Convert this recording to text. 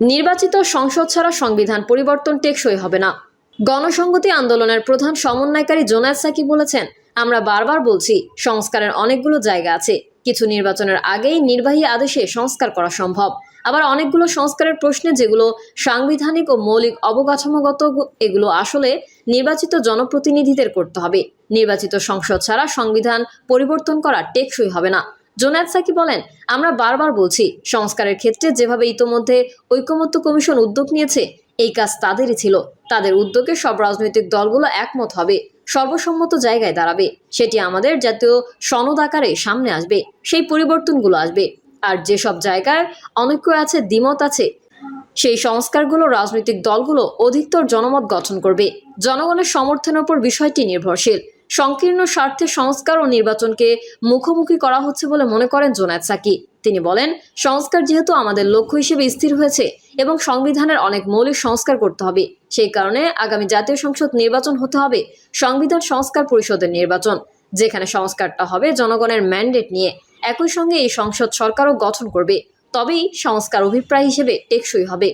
নির্বাচিত সংসদ ছাড়া সংবিধান পরিবর্তন টেকসই হবে না। গণসংহতি আন্দোলনের প্রধান সমন্বয়কারী জোনায়েদ সাকি বলেছেন, আমরা বারবার বলছি সংস্কারের অনেকগুলো জায়গা আছে। কিছু নির্বাচনের আগেই নির্বাহী আদেশে সংস্কার করা সম্ভব, আবার অনেকগুলো সংস্কারের প্রশ্নে যেগুলো সাংবিধানিক ও মৌলিক অবকাঠামোগত, এগুলো আসলে নির্বাচিত জনপ্রতিনিধিদের করতে হবে। নির্বাচিত সংসদ ছাড়া সংবিধান পরিবর্তন করা টেকসই হবে না। জোনায়েদ সাকি বলেন, আমরা বারবার বলছি সংস্কারের ক্ষেত্রে যেভাবে ইতোমধ্যে ঐকমত্য কমিশন উদ্যোগ নিয়েছে, এই কাজ তাদেরই ছিল। তাদের উদ্যোগে সব রাজনৈতিক দলগুলো একমত হবে, সর্বসম্মত জায়গায় দাঁড়াবে। সেটি আমাদের জাতীয় সনদ আকারে সামনে আসবে, সেই পরিবর্তনগুলো আসবে। আর যেসব জায়গায় অনৈক্য আছে, দ্বিমত আছে, সেই সংস্কারগুলো রাজনৈতিক দলগুলো অধিকতর জনমত গঠন করবে। জনগণের সমর্থনের উপর বিষয়টি নির্ভরশীল। সংকীর্ণ স্বার্থে সংস্কার ও নির্বাচনকে মুখোমুখি করা হচ্ছে বলে মনে করেন জোনায়েদ সাকি। তিনি বলেন, সংস্কার যেহেতু আমাদের লক্ষ্য হিসেবে স্থির হয়েছে এবং সংবিধানের অনেক মৌলিক সংস্কার করতে হবে, সেই কারণে আগামী জাতীয় সংসদ নির্বাচন হতে হবে সংবিধান সংস্কার পরিষদের নির্বাচন, যেখানে সংস্কারটা হবে জনগণের ম্যান্ডেট নিয়ে। একই সঙ্গে এই সংসদ সরকারও গঠন করবে, তবেই সংস্কার অভিপ্রায় হিসেবে টেকসই হবে।